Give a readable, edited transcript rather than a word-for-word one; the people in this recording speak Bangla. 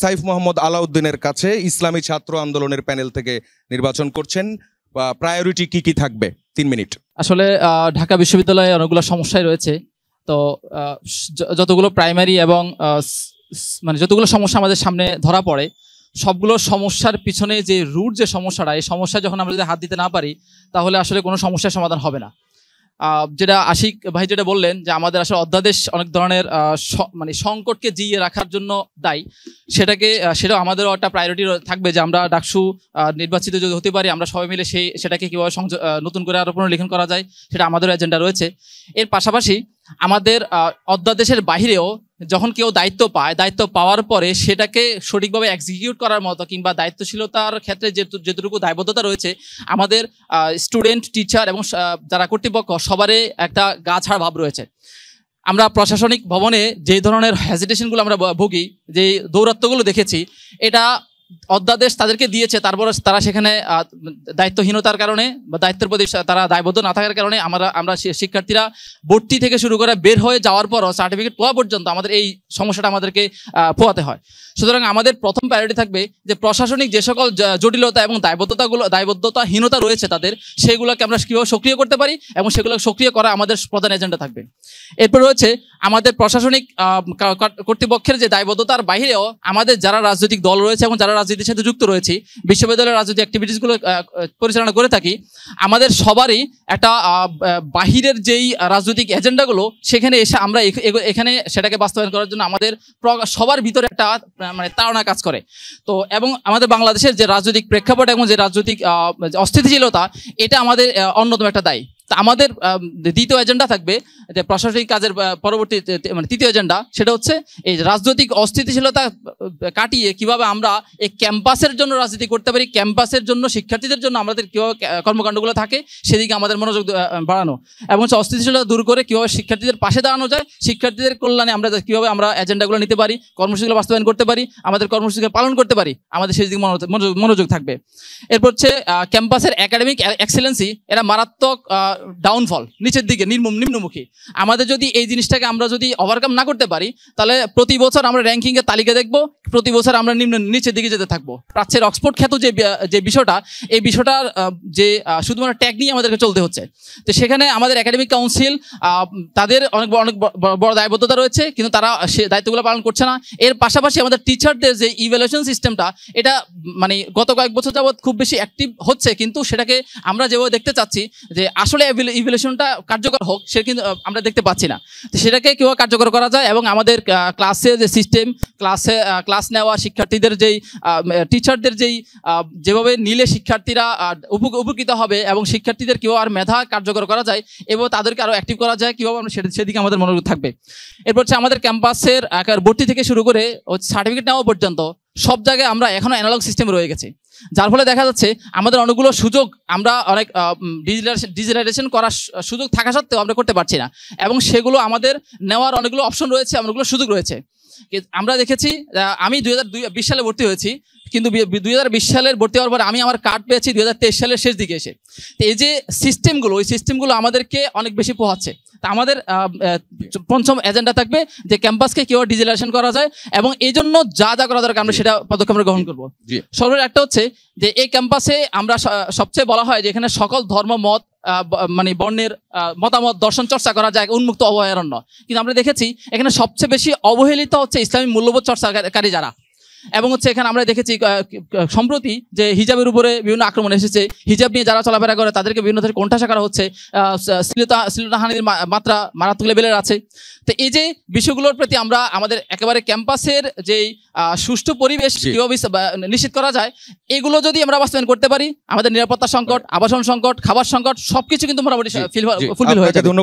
সাইফ মোহাম্মদ আলাউদ্দিনের কাছে ইসলামী ছাত্র আন্দোলনের প্যানেল থেকে নির্বাচন করছেন, প্রায়োরিটি কি কি থাকবে? 3 মিনিট। আসলে ঢাকা বিশ্ববিদ্যালয়ে অনেকগুলো সমস্যায় রয়েছে। তো যতগুলো প্রাইমারি এবং মানে যতগুলো সমস্যা আমাদের সামনে ধরা পড়ে, সবগুলো সমস্যার পিছনে যে রুট যে সমস্যাটা, এই সমস্যা যখন আমরা যদি হাত দিতে না পারি তাহলে আসলে কোনো সমস্যার সমাধান হবে না। যেটা আশিক ভাই যেটা বললেন যে আমাদের আসলে অধ্যাদেশ অনেক ধরনের মানে সংকটকে জিইয়ে রাখার জন্য দায়ী, সেটাও আমাদেরও একটা প্রায়োরিটি থাকবে যে আমরা ডাকসু নির্বাচিত যদি হতে পারি, আমরা সবাই মিলে সেটাকে কীভাবে নতুন করে আরো পুনর্লিখন করা যায় সেটা আমাদের এজেন্ডা রয়েছে। এর পাশাপাশি আমাদের অধ্যাদেশের বাহিরেও যখন কেউ দায়িত্ব পায়, দায়িত্ব পাওয়ার পরে সেটাকে সঠিকভাবে এক্সিকিউট করার মতো কিংবা দায়িত্বশীলতার ক্ষেত্রে যেটুকু দায়বদ্ধতা রয়েছে, আমাদের স্টুডেন্ট, টিচার এবং যারা কর্তৃপক্ষ সবারই একটা গা ছাড়া ভাব রয়েছে। আমরা প্রশাসনিক ভবনে যে ধরনের হেজিটেশনগুলো আমরা ভুগি, যে দৌরাত্ম্যগুলো দেখেছি, এটা অধ্যাদেশ তাদেরকে দিয়েছে, তারপর তারা সেখানে দায়িত্বহীনতার কারণে বা দায়িত্বের প্রতি তারা দায়বদ্ধ না থাকার কারণে আমরা শিক্ষার্থীরা ভর্তি থেকে শুরু করে বের হয়ে যাওয়ার পরও সার্টিফিকেট পাওয়া পর্যন্ত আমাদের এই সমস্যাটা আমাদেরকে পোহাতে হয়। সুতরাং আমাদের প্রথম প্রায়োরিটি থাকবে যে প্রশাসনিক যে সকল জটিলতা এবং দায়বদ্ধতাহীনতা রয়েছে তাদের, সেগুলোকে আমরা কীভাবে সক্রিয় করতে পারি এবং সেগুলো সক্রিয় করা আমাদের প্রধান এজেন্ডা থাকবে। এরপর রয়েছে আমাদের প্রশাসনিক কর্তৃপক্ষের যে দায়বদ্ধতার বাহিরেও আমাদের যারা রাজনৈতিক দল রয়েছে এবং যারা রাজনীতির সাথে যুক্ত রয়েছি, বিশ্ববিদ্যালয়ের রাজনৈতিক অ্যাক্টিভিটিসগুলো পরিচালনা করে থাকি, আমাদের সবারই একটা বাহিরের যেই রাজনৈতিক এজেন্ডাগুলো সেখানে এসে আমরা এখানে সেটাকে বাস্তবায়ন করার জন্য আমাদের সবার ভিতরে একটা মানে তাড়না কাজ করে। তো এবং আমাদের বাংলাদেশের যে রাজনৈতিক প্রেক্ষাপট এবং যে রাজনৈতিক অস্থিতিশীলতা, এটা আমাদের অন্যতম একটা দায়ী। তা আমাদের দ্বিতীয় এজেন্ডা থাকবে যে প্রশাসনিক কাজের পরবর্তী মানে তৃতীয় এজেন্ডা, সেটা হচ্ছে এই রাজনৈতিক অস্থিতিশীলতা কাটিয়ে কিভাবে আমরা এই ক্যাম্পাসের জন্য রাজনীতি করতে পারি, ক্যাম্পাসের জন্য শিক্ষার্থীদের জন্য আমাদের কীভাবে কর্মকাণ্ডগুলো থাকে সেদিকে আমাদের মনোযোগ বাড়ানো, এবং অস্থিতিশীলতা দূর করে কীভাবে শিক্ষার্থীদের পাশে দাঁড়ানো যায়, শিক্ষার্থীদের কল্যাণে আমরা কীভাবে আমরা এজেন্ডাগুলো নিতে পারি, কর্মসূচিগুলো বাস্তবায়ন করতে পারি, আমাদের কর্মসূচিকে পালন করতে পারি, আমাদের সেই দিকে মনোযোগ থাকবে। এরপর হচ্ছে ক্যাম্পাসের একাডেমিক এক্সেলেন্সি, এরা মারাত্মক ডাউনফল, নিচের দিকে নিম্নমুখী। আমাদের যদি এই জিনিসটাকে আমরা যদি ওভারকাম না করতে পারি, তাহলে প্রতি বছর আমরা র্যাঙ্কিংয়ের তালিকা দেখব, প্রতি বছর আমরা নিচের দিকে যেতে থাকবো। প্রাচ্যের অক্সফোর্ড খ্যাত যে বিষয়টা, এই বিষয়টার যে শুধুমাত্র ট্যাগ নিয়ে আমাদেরকে চলতে হচ্ছে। তো সেখানে আমাদের একাডেমিক কাউন্সিল, তাদের অনেক বড় দায়বদ্ধতা রয়েছে, কিন্তু তারা সে দায়িত্বগুলো পালন করছে না। এর পাশাপাশি আমাদের টিচারদের যে ইভ্যালুয়েশন সিস্টেমটা, এটা মানে গত কয়েক বছর যাবৎ খুব বেশি অ্যাক্টিভ হচ্ছে, কিন্তু সেটাকে আমরা যেভাবে দেখতে চাচ্ছি যে আসলে ইভ্যালুয়েশনটা কার্যকর হোক, সে কিন্তু আমরা দেখতে পাচ্ছি না। তো সেটাকে কীভাবে কার্যকর করা যায় এবং আমাদের ক্লাসে যে সিস্টেম, ক্লাস নেওয়া, শিক্ষার্থীদের যেই টিচারদের যেভাবে নিলে শিক্ষার্থীরা উপকৃত হবে এবং শিক্ষার্থীদের কীভাবে আর মেধা কার্যকর করা যায় এবং তাদেরকে আরও অ্যাক্টিভ করা যায়, কীভাবে আমরা সেদিকে আমাদের মনোযোগ থাকবে। এরপর হচ্ছে আমাদের ক্যাম্পাসের ভর্তি থেকে শুরু করে সার্টিফিকেট নেওয়া পর্যন্ত সব জায়গায় আমরা এখনও অ্যানালগ সিস্টেম রয়ে গেছি, যার ফলে দেখা যাচ্ছে আমাদের অনেকগুলো সুযোগ আমরা অনেক ডিজিটালাইজেশন করার সুযোগ থাকা সত্ত্বেও আমরা করতে পারছি না, এবং সেগুলো আমাদের নেওয়ার অনেকগুলো অপশন রয়েছে, অনেকগুলো সুযোগ রয়েছে। আমরা দেখেছি, আমি 2020 সালে ভর্তি হয়েছি, কিন্তু 2020 সালের ভর্তি হওয়ার পরে আমি আমার কার্ড পেয়েছি 2023 সালের শেষ দিকে এসে। তো এই যে সিস্টেমগুলো, ওই সিস্টেমগুলো আমাদেরকে অনেক বেশি পোহাচ্ছে। তা আমাদের পঞ্চম এজেন্ডা থাকবে যে ক্যাম্পাসকে কীভাবে ডিজিটালাইজেশন করা যায়, এবং এই জন্য যা করা দরকার আমরা সেটা পদক্ষেপ গ্রহণ করবো। সর্বের একটা হচ্ছে যে এই ক্যাম্পাসে আমরা সবচেয়ে বলা হয় যে এখানে সকল ধর্ম, মত, মানে বর্ণের মতামত, দর্শন চর্চা করা যায়, উন্মুক্ত অভয়ারণ্য। কিন্তু আমরা দেখেছি এখানে সবচেয়ে বেশি অবহেলিত হচ্ছে ইসলামী মূল্যবোধ চর্চাকারী যারা, এবং হচ্ছে এখানে আমরা দেখেছি সম্প্রতি যে হিজাবের উপরে বিভিন্ন আক্রমণ এসেছে, হিজাব নিয়ে যারা চলাফেরা করে তাদেরকে বিভিন্ন ধরনের কোণঠাসা করা হচ্ছে, শ্লীলতাহানির মাত্রা মারাত্মক লেভেলের আছে। তো এই যে বিষয়গুলোর প্রতি আমরা আমাদের একেবারে ক্যাম্পাসের যেই সুষ্ঠু পরিবেশ কীভাবে নিশ্চিত করা যায়, এগুলো যদি আমরা বাস্তবায়ন করতে পারি, আমাদের নিরাপত্তা সংকট, আবাসন সংকট, খাবার সংকট সবকিছু কিন্তু মোটামুটি ফুলফিল হয়ে যাবে। ধন্যবাদ।